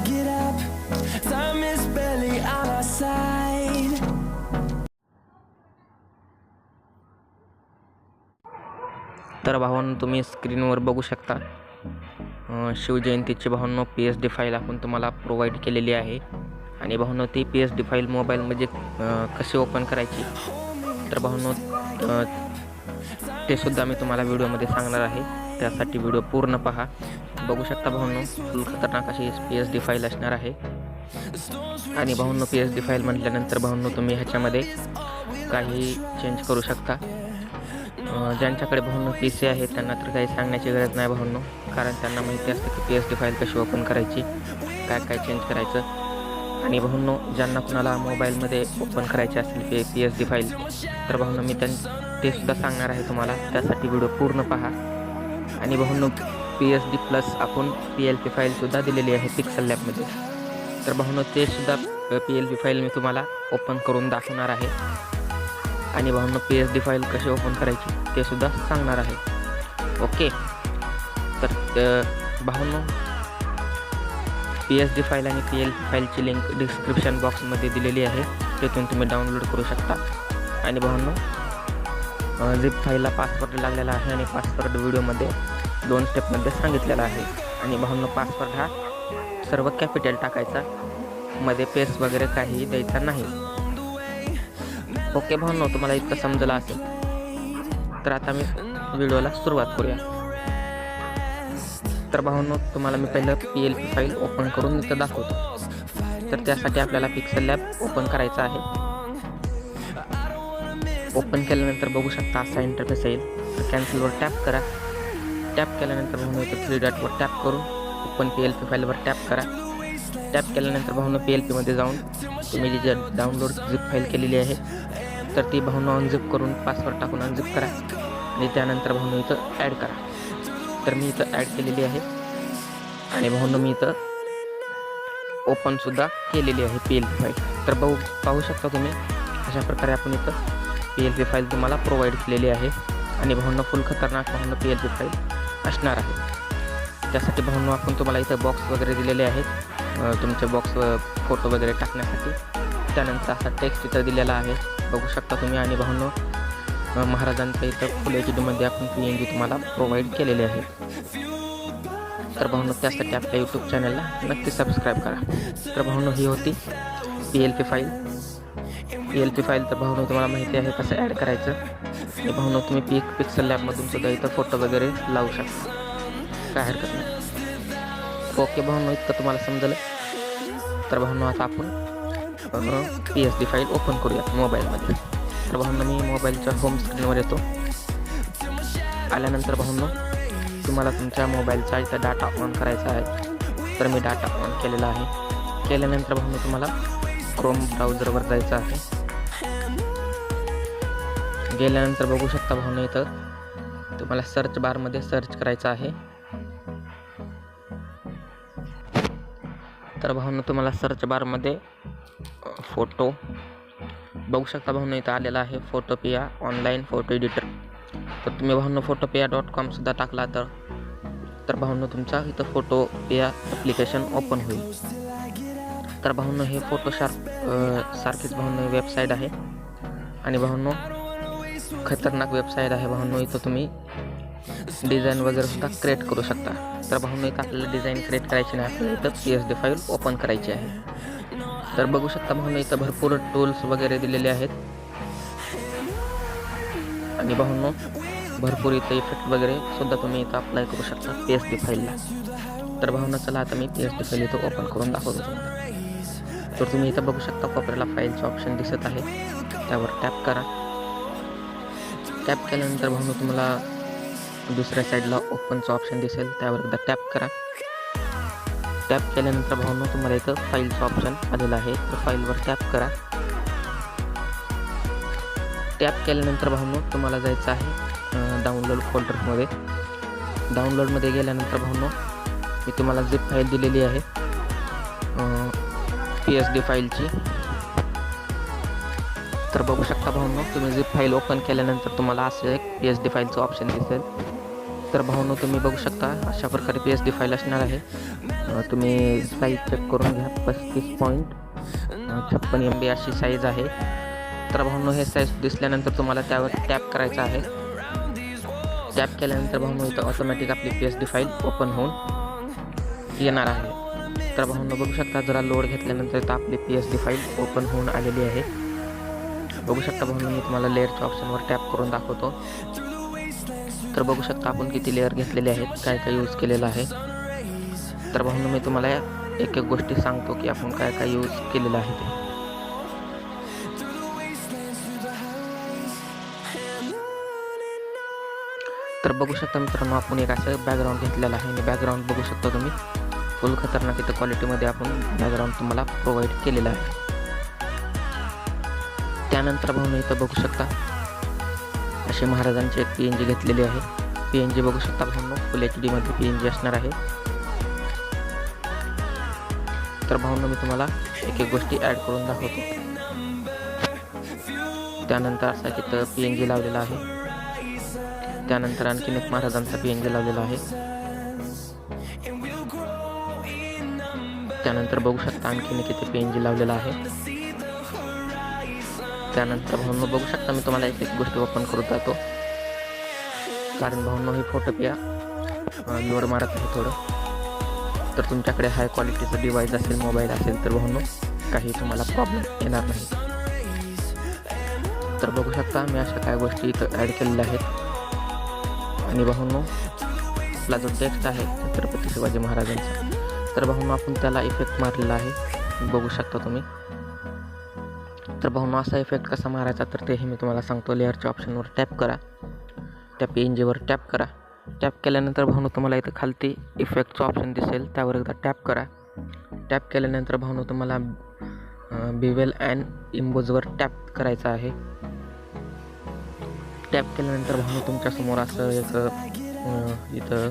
get up, time is barely on our side. तर भावांनो, तुम्ही स्क्रीनवर बघू शकता शिवजयंतीची भावांनो PSD फाईल आपण तुम्हाला प्रोव्हाइड केलेली आहे. आणि भावांनो, ती PSD फाईल मोबाईलमध्ये कशी ओपन करायची तर भावांनो ते सुद्धा मी तुम्हाला व्हिडिओमध्ये सांगणार आहे. त्यासाठी व्हिडिओ पूर्ण पहा. बघू शकता भावांनो, फुल खतरनाक अशी PSD फाईल असणार आहे. आणि भावांनो, PSD फाईल म्हटल्यानंतर भावांनो तुम्ही ह्याच्यामध्ये काही चेंज करू शकता. ज्यांच्याकडे भावांनो PC आहे त्यांना तर काही सांगण्याची गरज नाही भावांनो, कारण त्यांना माहिती असतं की PSD फाईल कशी ओपन करायची, काय काय चेंज करायचं. आणि भावांनो, ज्यांना कुणाला मोबाईलमध्ये ओपन करायची असेल PSD फाईल तर भावांनो मी ते सुद्धा सांगणार आहे तुम्हाला. त्यासाठी व्हिडिओ पूर्ण पहा. आणि भावांनो, PSD+ आपण PLP फाईलसुद्धा दिलेली आहे पिक्सल लॅबमध्ये. तर भावांनो, ते सुद्धा PLP फाईल मी तुम्हाला ओपन करून दाखवणार आहे. आणि भावांनो, PSD फाईल कशी ओपन करायची ते सुद्धा सांगणार आहे. ओके, तर भावांनो, PSD फाईल आणि PLP फाईलची लिंक डिस्क्रिप्शन बॉक्समध्ये दिलेली आहे, तिथून तुम्ही डाउनलोड करू शकता. आणि भावांनो, झिप फाईलला पासवर्ड लागलेला आहे आणि पासवर्ड व्हिडिओमध्ये 2 स्टेपमध्ये सांगितलेला आहे. आणि भावांनो, पासवर्ड हा सर्व कॅपिटल टाकायचा, मध्ये पेस्ट वगैरे काहीही द्यायचा नाही. ओके भावांनो, तुम्हाला इतकं समजलं असेल तर आता मी व्हिडिओला सुरुवात करूया. तर भावांनो, तुम्हाला मी पहिलं PLP फाईल ओपन करून इथं दाखवतो. तर त्यासाठी आपल्याला पिक्सल लॅब ओपन करायचा आहे. ओपन केल्यानंतर बघू शकता असा इंटरफेस येईल. तर कॅन्सलवर टॅप करा. टॅप केल्यानंतर भावांनो इथं 3 डॉटवर टॅप करून ओपन PLP फाईलवर टॅप करा. टॅप केल्यानंतर भावांनो PLPमध्ये जाऊन तुम्ही जी डाउनलोड झिप फाईल केलेली आहे तर ती भावांनो अनझिप करून पासवर्ड टाकून अनझिप करा. आणि त्यानंतर भावांनो इथं ॲड करा. तर मी इथं ॲड केलेली आहे. आणि भावांनो, मी इथं ओपनसुद्धा केलेली आहे PLP फाईल. तर पाहू शकता तुम्ही अशा प्रकारे आपण इथं PLP फाईल तुम्हाला प्रोव्हाइड केलेली आहे. आणि भावांनो, फुल खतरनाक भावांनो PLP फाईल असणार आहे. त्यासाठी भावांनो आपण तुम्हाला इथं बॉक्स वगैरे दिलेले आहेत, तुमचे बॉक्स फोटो वगैरे टाकण्यासाठी. त्यानंतर असा टेक्स्ट इथं दिलेला आहे, बघू शकता तुम्ही. आणि भावांनो, महाराजांच्या इथं फुल HDमध्ये आपण PNG तुम्हाला प्रोव्हाइड केलेले आहे. तर भावांनो, त्यासाठी आपल्या यूट्यूब चॅनलला नक्की सबस्क्राईब करा. तर भावांनो, ही होती PLP फाईल. PLP फाईल तर भावांनो तुम्हाला माहिती आहे कसं ॲड करायचं. आणि भावांनो, तुम्ही पिक्सल लॅबमधून सुद्धा इथं फोटो वगैरे लावू शकता, काय हरकत नाही. ओके भावांनो, इतकं तुम्हाला समजलं. तर भावांनो, आता आपण PSD फाईल ओपन करूया मोबाईलमध्ये. तर भावांनो, मी मोबाईलच्या होम स्क्रीनवर येतो. आल्यानंतर भावांनो, तुम्हाला तुमच्या मोबाईलचा इथं डाटा ऑन करायचा आहे. तर मी डाटा ऑन केलेला आहे. केल्यानंतर भावांनो तुम्हाला क्रोम ब्राउझरवर जायचं आहे. गेल्यानंतर बघू शकता भावांनो, इथं तुम्हाला सर्च बारमध्ये सर्च करायचं आहे. तर भावांनो, तुम्हाला सर्च बारमध्ये फोटो बघू शकता भावांनो, इथं आलेला आहे फोटोपिया ऑनलाईन फोटो एडिटर. तर तुम्ही भावांनो फोटोपिया.com सुद्धा टाकला तर भावांनो तुमचा इथं फोटोपिया ॲप्लिकेशन ओपन होईल. तर भावांनो, हे फोटोशॉप सारखीच भावांनो वेबसाईट आहे. आणि भावांनो, खतरनाक वेबसाईट आहे भावांनो. इथं तुम्ही डिझाईन वगैरे सुद्धा क्रिएट करू शकता. तर भावांनो, इथं आपल्याला डिझाईन क्रिएट करायची नाही, आपल्याला इथं PSD फाईल ओपन करायची आहे. तर बघू शकता भावांनो, इथं भरपूर टूल्स वगैरे दिलेले आहेत. आणि भावांनो, भरपूर इथं इफेक्ट वगैरे सुद्धा तुम्ही इथं अप्लाय करू शकता PSD फाईलला. तर भावांनो, चला आता मी PSD फाईल इथं ओपन करून दाखवतो तुम्हाला. तर तुम्ही इथं बघू शकता कोपऱ्याला फाईलचं ऑप्शन दिसत आहे, त्यावर टॅप करा. टॅप केल्यानंतर भावांनो तुम्हाला दुसऱ्या साईडला ओपनचं ऑप्शन दिसेल, त्यावर एकदा टॅप करा. टॅप केल्यानंतर भावांनो तुम्हाला इथं फाईलचं ऑप्शन आलेलं आहे, तर फाईलवर टॅप करा. टॅप केल्यानंतर भावांनो तुम्हाला जायचं आहे डाउनलोड फोल्डरमध्ये. डाउनलोडमध्ये गेल्यानंतर भावांनो मी तुम्हाला झिप फाईल दिलेली आहे PSD फाईलची. तर बघू शकता भावांनो, तुम्ही झिप फाईल ओपन केल्यानंतर तुम्हाला असं एक PSD फाईलचं ऑप्शन दिसेल. तर भावांनो तुम्ही बघू शकता अशा प्रकारे PSD फाईल असणार आहे. तुम्ही साईज चेक करून घ्या. 35.56 MB अशी साईज आहे. तर भावांनो हे साईज दिसल्यानंतर तुम्हाला त्यावर टॅप करायचं आहे. टॅप केल्यानंतर भावांनो इथं ऑटोमॅटिक आपली PSD फाईल ओपन होऊन येणार आहे. तर भावांनो बघू शकता जरा लोड घेतल्यानंतर इथं आपली PSD फाईल ओपन होऊन आलेली आहे. बघू शकता भावांनो मी तुम्हाला लेअरच्या ऑप्शनवर टॅप करून दाखवतो. तर बघू शकता आपण किती लेअर घेतलेले आहेत, काय काय यूज केलेलं आहे. तर भावांनो मी तुम्हाला एक एक गोष्टी सांगतो की आपण काय काय यूज केलेलं आहे ते. तर बघू शकता मित्रांनो आपण एक असं बॅकग्राऊंड घेतलेलं आहे आणि बॅकग्राऊंड बघू शकता तुम्ही फुल खतरनाक इथं क्वालिटीमध्ये आपण बॅकग्राऊंड तुम्हाला प्रोव्हाइड केलेलं आहे. त्यानंतर भावांनो इथं बघू शकता असे महाराजांची एक PNG घेतलेली आहे. PNG बघू शकता भावांनो फुल HD मध्ये PNG असणार आहे. तर भावांनो मी तुम्हाला एक एक गोष्टी ॲड करून दाखवतो. त्यानंतर असा तिथं PNG लावलेला आहे. त्यानंतर आणखीन एक महाराजांचा PNG लावलेला आहे. त्यानंतर बघू शकता आणखीन एक इथे PNG लावलेला आहे. त्यानंतर भावांनो बघू शकता मी तुम्हाला एक एक गोष्टी ओपन करून जातो, कारण भावांनो ही फोटोग्राफी लोड मारत आहे थोडं. तर तुमच्याकडे हाय क्वालिटीचं डिव्हाइस असेल, मोबाईल असेल तर भावांनो काही तुम्हाला प्रॉब्लेम येणार नाही. तर बघू शकता मी अशा काय गोष्टी इथं ॲड केलेल्या आहेत. आणि भावांनो आपला जो टेक्स्ट आहे छत्रपती शिवाजी महाराजांचा, तर भावांनो आपण त्याला इफेक्ट मारलेला आहे, बघू शकता तुम्ही. तर भावांनो असा इफेक्ट कसा मारायचा तर तेही मी तुम्हाला सांगतो. लेअरच्या ऑप्शनवर टॅप करा, त्या PNGवर टॅप करा. टॅप केल्यानंतर भावांनो तुम्हाला इथं खालती इफेक्टचं ऑप्शन दिसेल, त्यावर एकदा टॅप करा. टॅप केल्यानंतर भावांनो तुम्हाला बिवेल अँड इम्बोजवर टॅप करायचं आहे. टॅप केल्यानंतर भावांनो तुमच्यासमोर असं एक इथं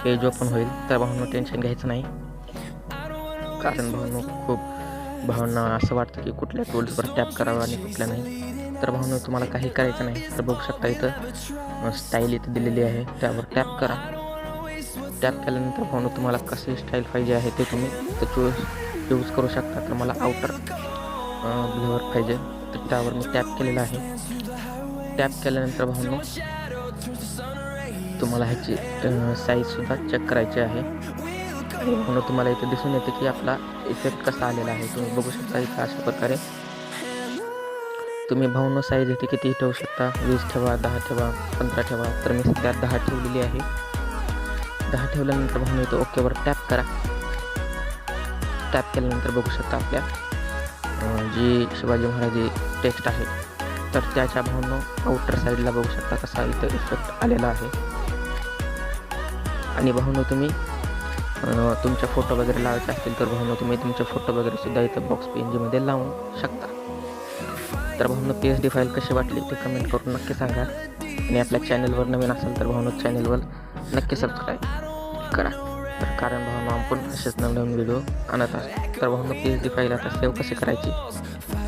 पेज ओपन होईल. तर भावांनो टेन्शन घ्यायचं नाही, कारण भावांनो खूप भावांना असं वाटतं की कुठल्या टूल्सवर टॅप करावं आणि कुठल्या नाही. तर भावांनो तुम्हाला काही करायचं नाही. तर बघू शकता इथं स्टाईल इथं दिलेली आहे, त्यावर टॅप करा. टॅप केल्यानंतर भावांनो तुम्हाला कशी स्टाईल पाहिजे आहे ते तुम्ही इथं यूज करू शकता. तर मला आउटर ब्लर पाहिजे, तर त्यावर मी टॅप केलेलं आहे. टॅप केल्यानंतर भावांनो तुम्हाला ह्याची साईजसुद्धा चेक करायची आहे. म्हणून तुम्हाला इथे दिसून येते की आपला इफेक्ट कसा आलेला आहे. तुम्ही बघू शकता इथं अशा प्रकारे तुम्ही भावांनो साईज इथे किती ठेवू शकता, 20 ठेवा, 10 ठेवा, 15 ठेवा. तर मी सध्या 10 ठेवलेली आहे. 10 ठेवल्यानंतर भावांनो इथं ओकेवर टॅप करा. टॅप केल्यानंतर बघू शकता आपल्या जी शिवाजी महाराज टेक्स्ट आहे तर त्याच्या भावांनो आउटर साईडला बघू शकता कसा इथं इफेक्ट आलेला आहे. आणि भावांनो तुम्ही तुमचे फोटो वगैरे लावायचे असतील तर भावांनो तुम्ही तुमचे फोटो वगैरे सुद्धा इथं बॉक्स PNG मध्ये लावून शकता. तर भावांनो PSD फाईल कशी वाटली ते कमेंट करून नक्की सांगा. आणि आपल्या चॅनलवर नवीन असेल तर भावांनो चॅनलवर नक्की सबस्क्राईब करा. तर कारण भावांनो आपण असेच नवीन व्हिडिओ आणत असतो. तर भावांनो PSD फाईल आता सेव्ह कशी करायची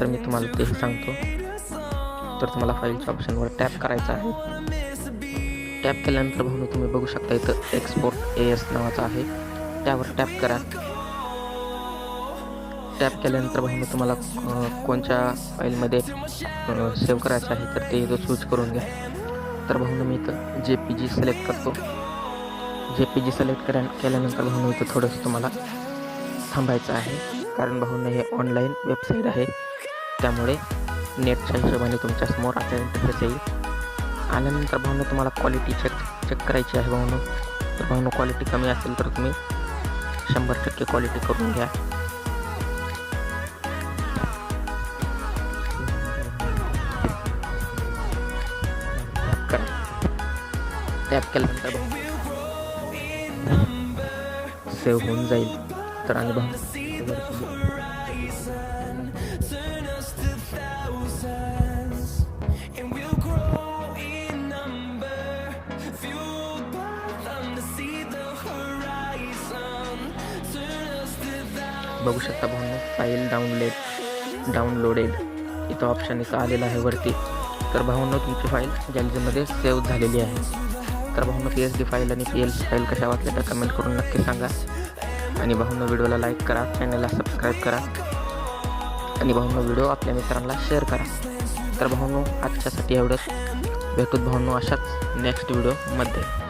तर मी तुम्हाला तेही सांगतो. तर तुम्हाला फाईलच्या ऑप्शनवर टॅप करायचं आहे. टॅप केल्यानंतर भावांनो तुम्ही बघू शकता इथं एक्सपोर्ट AS नावाचं आहे, त्यावर टॅप करा. टॅप केल्यानंतर भावांनो तुम्हाला कोणत्या फाईलमध्ये सेव्ह करायचं आहे तर ते इथं चूज करून घ्या. तर भावांनो मी इथं JPG सिलेक्ट करतो. JPG सिलेक्ट केल्यानंतर भावांनो इथं थोडंसं तुम्हाला थांबायचं आहे, कारण भावांनो हे ऑनलाईन वेबसाईट आहे, त्यामुळे नेटच्या हिशोबाने तुमच्यासमोर आता इंटरफेस येईल. आल्यानंतर भावांनो तुम्हाला क्वालिटी चेक करायची आहे भावांनो. तर भावांनो क्वालिटी कमी असेल तर तुम्ही 100% क्वालिटी करून घ्या. टॅप केल्यानंतर सेव्ह होऊन जाईल. तर आणि बघू शकता भावांनो फाईल डाउनलोडेड इथं ऑप्शन इथं आलेला आहे वरती. तर भावांनो तुमची फाईल गॅलरीमध्ये सेव्ह झालेली आहे. तर भाऊंनो PSD फाईल आणि PLC फाईल कशा वाचल्या तर कमेंट करून नक्की सांगा. आणि भाऊंनो व्हिडिओला लाईक करा, चॅनलला सबस्क्राईब करा आणि भाऊंनो व्हिडिओ आपल्या मित्रांना शेअर करा. तर भाऊंनो आजच्यासाठी एवढंच. भेटूत भाऊंनो अशाच नेक्स्ट व्हिडिओमध्ये.